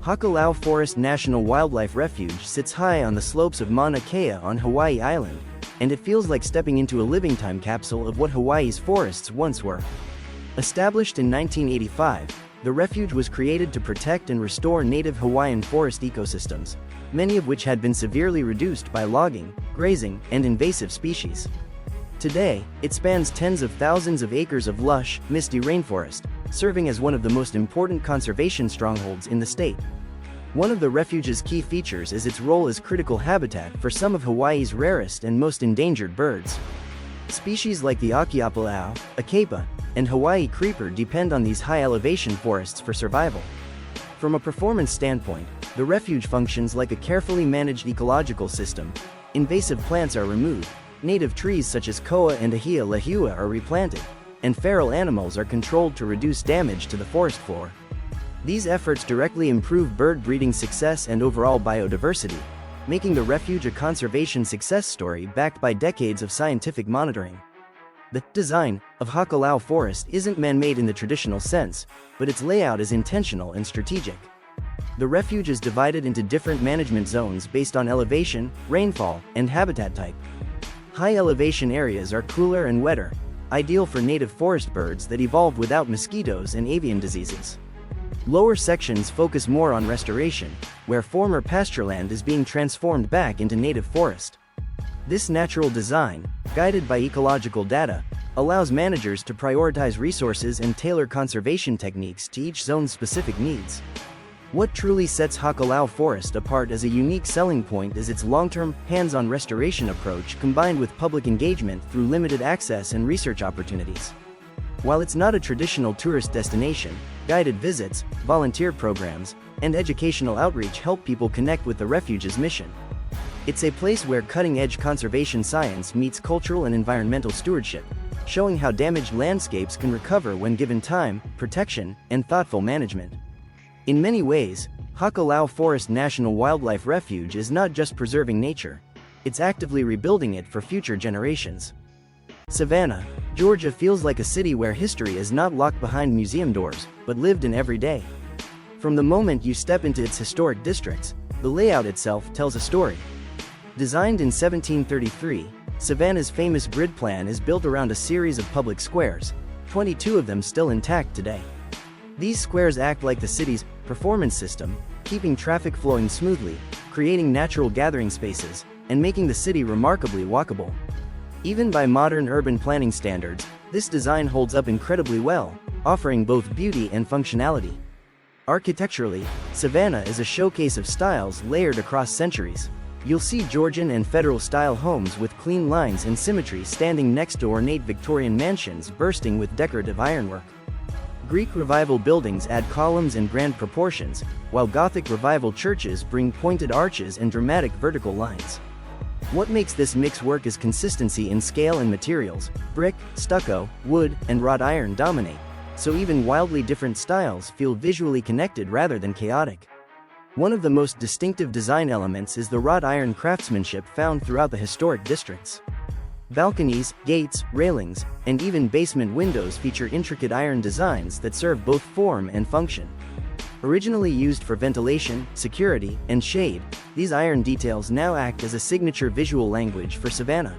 Hakalau Forest National Wildlife Refuge sits high on the slopes of Mauna Kea on Hawaii Island, and it feels like stepping into a living time capsule of what Hawaii's forests once were. Established in 1985, the refuge was created to protect and restore native Hawaiian forest ecosystems, many of which had been severely reduced by logging, grazing, and invasive species. Today, it spans tens of thousands of acres of lush, misty rainforest, serving as one of the most important conservation strongholds in the state. One of the refuge's key features is its role as critical habitat for some of Hawaii's rarest and most endangered birds. Species like the Akiapalao, Akapa, and Hawaii creeper depend on these high-elevation forests for survival. From a performance standpoint, the refuge functions like a carefully managed ecological system. Invasive plants are removed, native trees such as koa and ahia lahua are replanted, and feral animals are controlled to reduce damage to the forest floor. These efforts directly improve bird breeding success and overall biodiversity, making the refuge a conservation success story backed by decades of scientific monitoring. The design of Hakalau Forest isn't man-made in the traditional sense, but its layout is intentional and strategic. The refuge is divided into different management zones based on elevation, rainfall, and habitat type. High-elevation areas are cooler and wetter, ideal for native forest birds that evolved without mosquitoes and avian diseases. Lower sections focus more on restoration, where former pastureland is being transformed back into native forest. This natural design, guided by ecological data, allows managers to prioritize resources and tailor conservation techniques to each zone's specific needs. What truly sets Hakalau Forest apart as a unique selling point is its long-term, hands-on restoration approach combined with public engagement through limited access and research opportunities. While it's not a traditional tourist destination, guided visits, volunteer programs, and educational outreach help people connect with the refuge's mission. It's a place where cutting-edge conservation science meets cultural and environmental stewardship, showing how damaged landscapes can recover when given time, protection, and thoughtful management. In many ways, Hakalau Forest National Wildlife Refuge is not just preserving nature, it's actively rebuilding it for future generations. Savannah, Georgia feels like a city where history is not locked behind museum doors, but lived in every day. From the moment you step into its historic districts, the layout itself tells a story. Designed in 1733, Savannah's famous grid plan is built around a series of public squares, 22 of them still intact today. These squares act like the city's performance system, keeping traffic flowing smoothly, creating natural gathering spaces, and making the city remarkably walkable. Even by modern urban planning standards, this design holds up incredibly well, offering both beauty and functionality. Architecturally, Savannah is a showcase of styles layered across centuries. You'll see Georgian and Federal-style homes with clean lines and symmetry standing next to ornate Victorian mansions bursting with decorative ironwork. Greek Revival buildings add columns and grand proportions, while Gothic Revival churches bring pointed arches and dramatic vertical lines. What makes this mix work is consistency in scale and materials. Brick, stucco, wood, and wrought iron dominate, so even wildly different styles feel visually connected rather than chaotic. One of the most distinctive design elements is the wrought iron craftsmanship found throughout the historic districts. Balconies, gates, railings, and even basement windows feature intricate iron designs that serve both form and function. Originally used for ventilation, security, and shade, these iron details now act as a signature visual language for Savannah.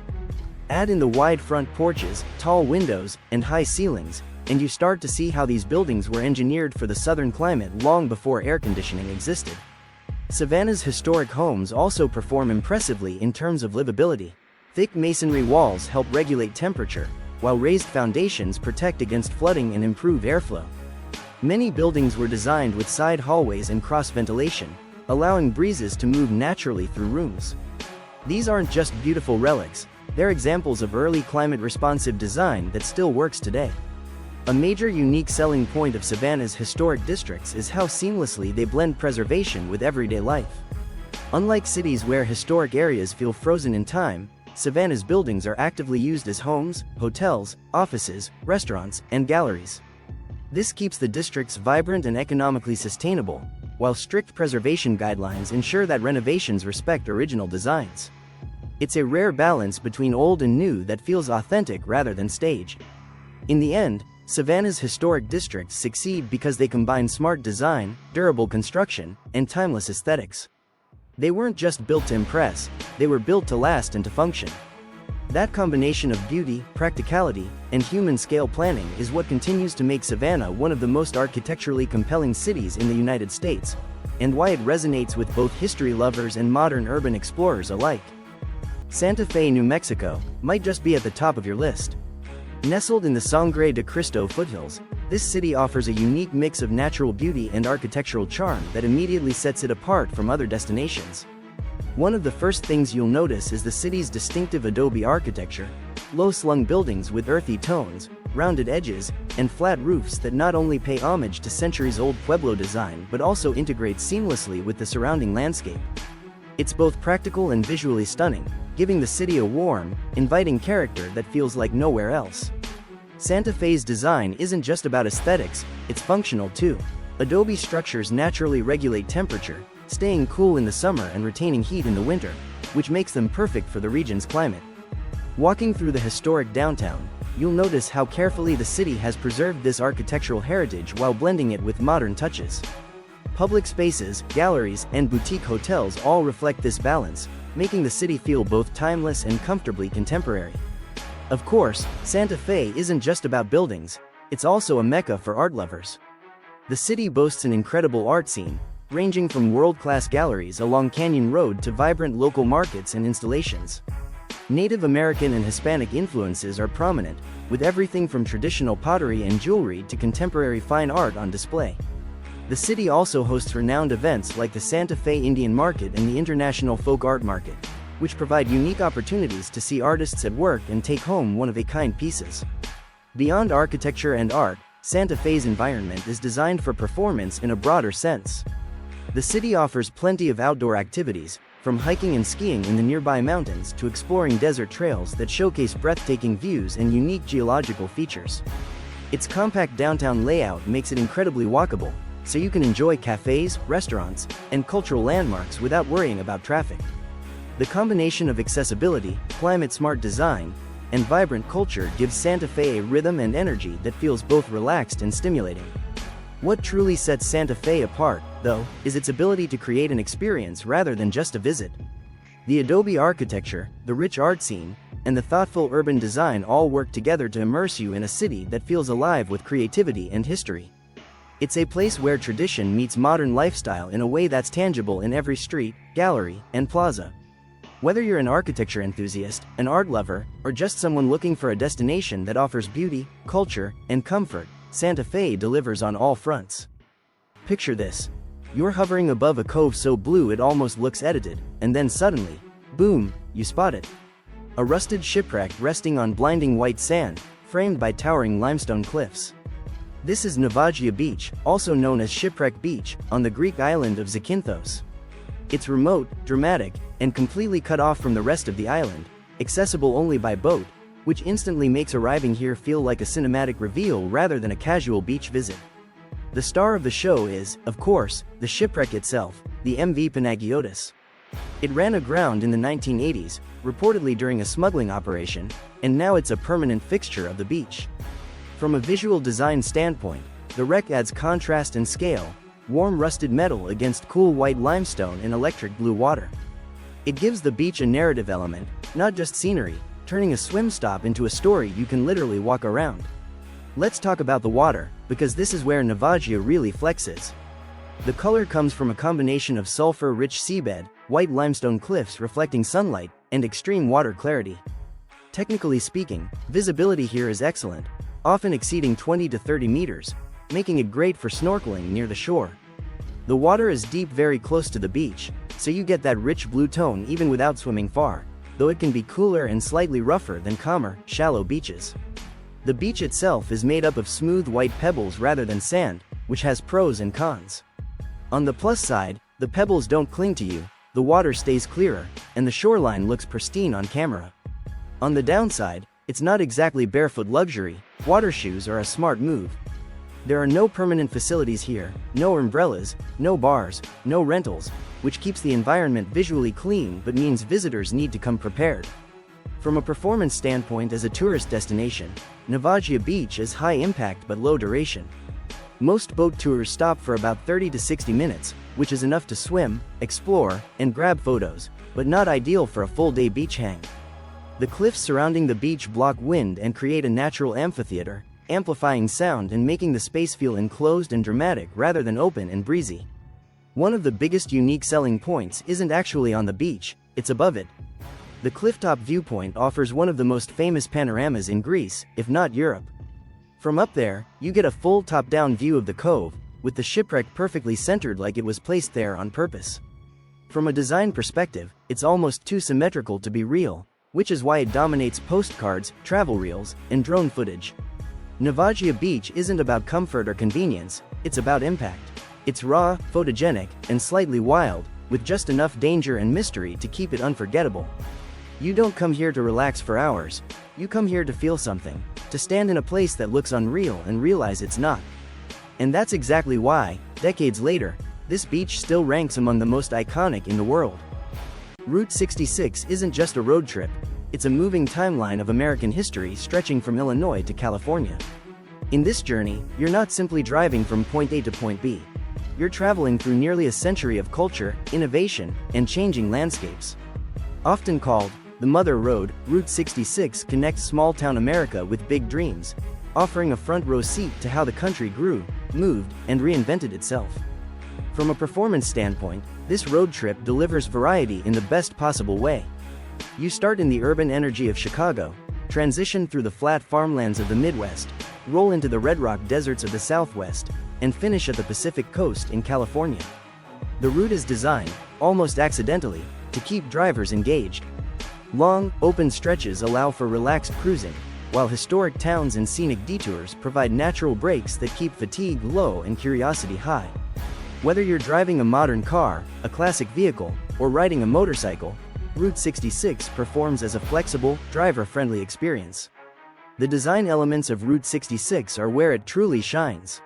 Add in the wide front porches, tall windows, and high ceilings, and you start to see how these buildings were engineered for the southern climate long before air conditioning existed. Savannah's historic homes also perform impressively in terms of livability. Thick masonry walls help regulate temperature, while raised foundations protect against flooding and improve airflow. Many buildings were designed with side hallways and cross ventilation, allowing breezes to move naturally through rooms. These aren't just beautiful relics, they're examples of early climate-responsive design that still works today. A major unique selling point of Savannah's historic districts is how seamlessly they blend preservation with everyday life. Unlike cities where historic areas feel frozen in time, Savannah's buildings are actively used as homes, hotels, offices, restaurants, and galleries. This keeps the districts vibrant and economically sustainable, while strict preservation guidelines ensure that renovations respect original designs. It's a rare balance between old and new that feels authentic rather than staged. In the end, Savannah's historic districts succeed because they combine smart design, durable construction, and timeless aesthetics. They weren't just built to impress, they were built to last and to function. That combination of beauty, practicality, and human-scale planning is what continues to make Savannah one of the most architecturally compelling cities in the United States, and why it resonates with both history lovers and modern urban explorers alike. Santa Fe, New Mexico, might just be at the top of your list. Nestled in the Sangre de Cristo foothills, this city offers a unique mix of natural beauty and architectural charm that immediately sets it apart from other destinations. One of the first things you'll notice is the city's distinctive adobe architecture, low-slung buildings with earthy tones, rounded edges, and flat roofs that not only pay homage to centuries-old Pueblo design but also integrate seamlessly with the surrounding landscape. It's both practical and visually stunning, giving the city a warm, inviting character that feels like nowhere else. Santa Fe's design isn't just about aesthetics, it's functional too. Adobe structures naturally regulate temperature, staying cool in the summer and retaining heat in the winter, which makes them perfect for the region's climate. Walking through the historic downtown, you'll notice how carefully the city has preserved this architectural heritage while blending it with modern touches. Public spaces, galleries, and boutique hotels all reflect this balance, making the city feel both timeless and comfortably contemporary. Of course, Santa Fe isn't just about buildings, it's also a mecca for art lovers. The city boasts an incredible art scene, ranging from world-class galleries along Canyon Road to vibrant local markets and installations. Native American and Hispanic influences are prominent, with everything from traditional pottery and jewelry to contemporary fine art on display. The city also hosts renowned events like the Santa Fe Indian Market and the International Folk Art Market, which provide unique opportunities to see artists at work and take home one-of-a-kind pieces. Beyond architecture and art, Santa Fe's environment is designed for performance in a broader sense. The city offers plenty of outdoor activities, from hiking and skiing in the nearby mountains to exploring desert trails that showcase breathtaking views and unique geological features. Its compact downtown layout makes it incredibly walkable, so you can enjoy cafes, restaurants, and cultural landmarks without worrying about traffic. The combination of accessibility, climate-smart design, and vibrant culture gives Santa Fe a rhythm and energy that feels both relaxed and stimulating. What truly sets Santa Fe apart, though, is its ability to create an experience rather than just a visit. The adobe architecture, the rich art scene, and the thoughtful urban design all work together to immerse you in a city that feels alive with creativity and history. It's a place where tradition meets modern lifestyle in a way that's tangible in every street, gallery, and plaza. Whether you're an architecture enthusiast, an art lover, or just someone looking for a destination that offers beauty, culture, and comfort, Santa Fe delivers on all fronts. Picture this. You're hovering above a cove so blue it almost looks edited, and then suddenly, boom, you spot it. A rusted shipwreck resting on blinding white sand, framed by towering limestone cliffs. This is Navagia Beach, also known as Shipwreck Beach, on the Greek island of Zakynthos. It's remote, dramatic, and completely cut off from the rest of the island, accessible only by boat, which instantly makes arriving here feel like a cinematic reveal rather than a casual beach visit. The star of the show is, of course, the shipwreck itself, the MV Panagiotis. It ran aground in the 1980s, reportedly during a smuggling operation, and now it's a permanent fixture of the beach. From a visual design standpoint, the wreck adds contrast and scale, warm rusted metal against cool white limestone and electric blue water. It gives the beach a narrative element, not just scenery, turning a swim stop into a story you can literally walk around. Let's talk about the water, because this is where Navagia really flexes. The color comes from a combination of sulfur-rich seabed, white limestone cliffs reflecting sunlight, and extreme water clarity. Technically speaking, visibility here is excellent, often exceeding 20 to 30 meters, making it great for snorkeling near the shore. The water is deep very close to the beach, so you get that rich blue tone even without swimming far, though it can be cooler and slightly rougher than calmer, shallow beaches. The beach itself is made up of smooth white pebbles rather than sand, which has pros and cons. On the plus side, the pebbles don't cling to you, the water stays clearer, and the shoreline looks pristine on camera. On the downside, it's not exactly barefoot luxury, water shoes are a smart move. There are no permanent facilities here, no umbrellas, no bars, no rentals, which keeps the environment visually clean but means visitors need to come prepared. From a performance standpoint as a tourist destination, Navagia Beach is high impact but low duration. Most boat tours stop for about 30 to 60 minutes, which is enough to swim, explore, and grab photos, but not ideal for a full-day beach hang. The cliffs surrounding the beach block wind and create a natural amphitheater, amplifying sound and making the space feel enclosed and dramatic rather than open and breezy. One of the biggest unique selling points isn't actually on the beach, it's above it. The clifftop viewpoint offers one of the most famous panoramas in Greece, if not Europe. From up there, you get a full top-down view of the cove, with the shipwreck perfectly centered like it was placed there on purpose. From a design perspective, it's almost too symmetrical to be real, which is why it dominates postcards, travel reels, and drone footage. Navagia Beach isn't about comfort or convenience, it's about impact. It's raw, photogenic, and slightly wild, with just enough danger and mystery to keep it unforgettable. You don't come here to relax for hours, you come here to feel something, to stand in a place that looks unreal and realize it's not. And that's exactly why, decades later, this beach still ranks among the most iconic in the world. Route 66 isn't just a road trip, it's a moving timeline of American history stretching from Illinois to California. In this journey, you're not simply driving from point A to point B. You're traveling through nearly a century of culture, innovation, and changing landscapes. Often called the Mother Road, Route 66 connects small-town America with big dreams, offering a front-row seat to how the country grew, moved, and reinvented itself. From a performance standpoint, this road trip delivers variety in the best possible way. You start in the urban energy of Chicago, transition through the flat farmlands of the Midwest, roll into the red rock deserts of the Southwest, and finish at the Pacific Coast in California. The route is designed, almost accidentally, to keep drivers engaged. Long, open stretches allow for relaxed cruising, while historic towns and scenic detours provide natural breaks that keep fatigue low and curiosity high. Whether you're driving a modern car, a classic vehicle, or riding a motorcycle, Route 66 performs as a flexible, driver-friendly experience. The design elements of Route 66 are where it truly shines.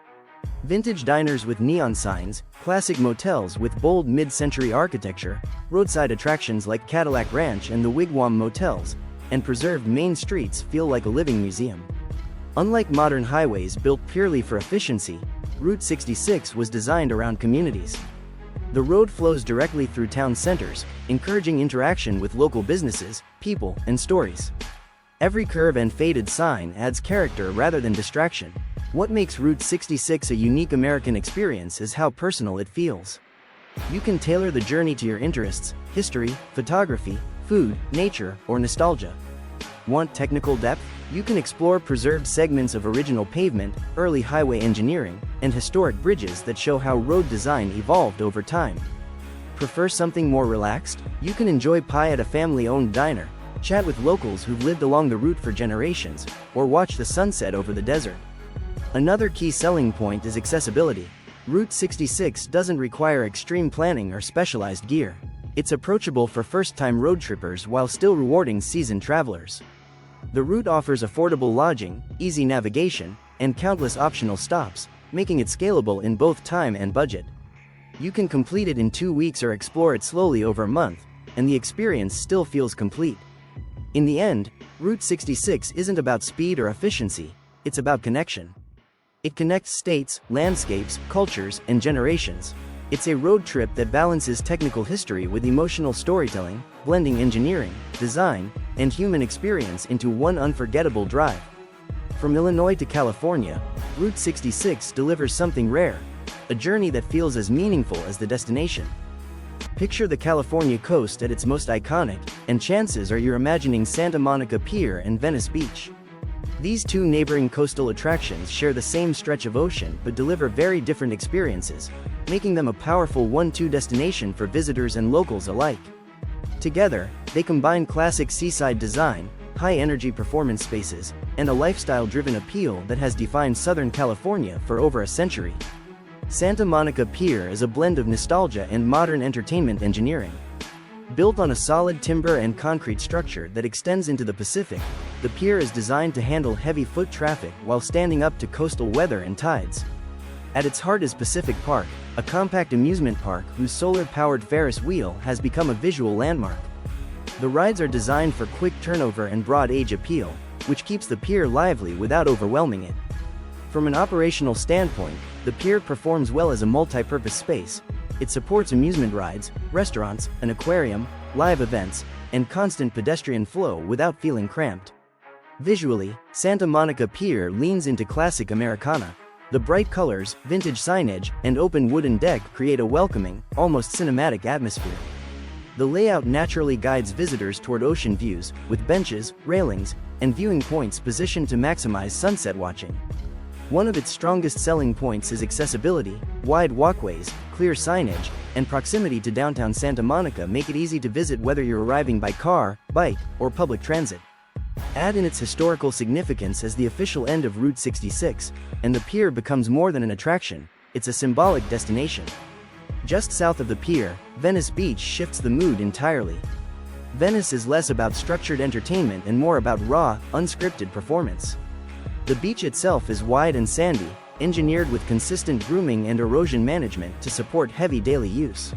Vintage diners with neon signs, classic motels with bold mid-century architecture, roadside attractions like Cadillac Ranch and the Wigwam Motels, and preserved main streets feel like a living museum. Unlike modern highways built purely for efficiency, Route 66 was designed around communities. The road flows directly through town centers, encouraging interaction with local businesses, people, and stories. Every curve and faded sign adds character rather than distraction. What makes Route 66 a unique American experience is how personal it feels. You can tailor the journey to your interests, history, photography, food, nature, or nostalgia. Want technical depth? You can explore preserved segments of original pavement, early highway engineering, and historic bridges that show how road design evolved over time. Prefer something more relaxed? You can enjoy pie at a family-owned diner, chat with locals who've lived along the route for generations, or watch the sunset over the desert. Another key selling point is accessibility. Route 66 doesn't require extreme planning or specialized gear. It's approachable for first-time road trippers while still rewarding seasoned travelers. The route offers affordable lodging, easy navigation, and countless optional stops, making it scalable in both time and budget. You can complete it in 2 weeks or explore it slowly over a month, and the experience still feels complete. In the end, Route 66 isn't about speed or efficiency, it's about connection. It connects states, landscapes, cultures, and generations. It's a road trip that balances technical history with emotional storytelling, blending engineering, design, and human experience into one unforgettable drive. From Illinois to California, Route 66 delivers something rare, a journey that feels as meaningful as the destination. Picture the California coast at its most iconic, and chances are you're imagining Santa Monica Pier and Venice Beach. These two neighboring coastal attractions share the same stretch of ocean but deliver very different experiences, making them a powerful one-two destination for visitors and locals alike. Together, they combine classic seaside design, high-energy performance spaces, and a lifestyle-driven appeal that has defined Southern California for over a century. Santa Monica Pier is a blend of nostalgia and modern entertainment engineering. Built on a solid timber and concrete structure that extends into the Pacific, the pier is designed to handle heavy foot traffic while standing up to coastal weather and tides. At its heart is Pacific Park, a compact amusement park whose solar-powered Ferris wheel has become a visual landmark. The rides are designed for quick turnover and broad age appeal, which keeps the pier lively without overwhelming it. From an operational standpoint, the pier performs well as a multi-purpose space. It supports amusement rides, restaurants, an aquarium, live events, and constant pedestrian flow without feeling cramped. Visually, Santa Monica Pier leans into classic Americana. The bright colors, vintage signage, and open wooden deck create a welcoming, almost cinematic atmosphere. The layout naturally guides visitors toward ocean views, with benches, railings, and viewing points positioned to maximize sunset watching. One of its strongest selling points is accessibility. Wide walkways, clear signage, and proximity to downtown Santa Monica make it easy to visit whether you're arriving by car, bike, or public transit. Add in its historical significance as the official end of Route 66, and the pier becomes more than an attraction, it's a symbolic destination. Just south of the pier, Venice Beach shifts the mood entirely. Venice is less about structured entertainment and more about raw, unscripted performance. The beach itself is wide and sandy, engineered with consistent grooming and erosion management to support heavy daily use.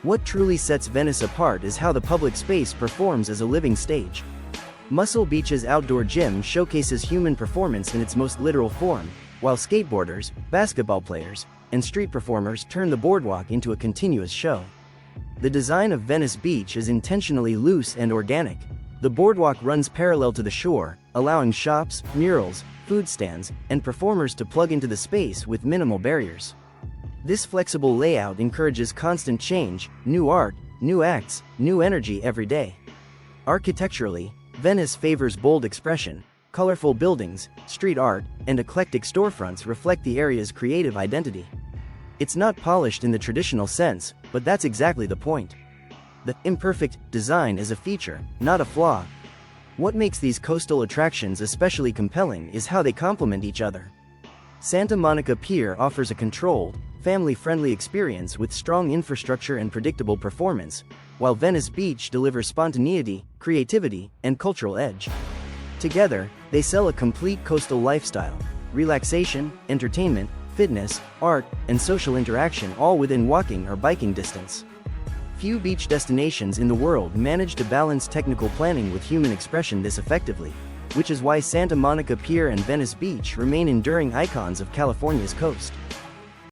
What truly sets Venice apart is how the public space performs as a living stage. Muscle Beach's outdoor gym showcases human performance in its most literal form, while skateboarders, basketball players, and street performers turn the boardwalk into a continuous show. The design of Venice Beach is intentionally loose and organic. The boardwalk runs parallel to the shore, allowing shops, murals, food stands, and performers to plug into the space with minimal barriers. This flexible layout encourages constant change, new art, new acts, new energy every day. Architecturally, Venice favors bold expression. Colorful buildings, street art, and eclectic storefronts reflect the area's creative identity. It's not polished in the traditional sense, but that's exactly the point. The imperfect design is a feature, not a flaw. What makes these coastal attractions especially compelling is how they complement each other. Santa Monica Pier offers a controlled, family-friendly experience with strong infrastructure and predictable performance, while Venice Beach delivers spontaneity, creativity, and cultural edge. Together, they sell a complete coastal lifestyle: relaxation, entertainment, fitness, art, and social interaction, all within walking or biking distance. Few beach destinations in the world manage to balance technical planning with human expression this effectively, which is why Santa Monica Pier and Venice Beach remain enduring icons of California's coast.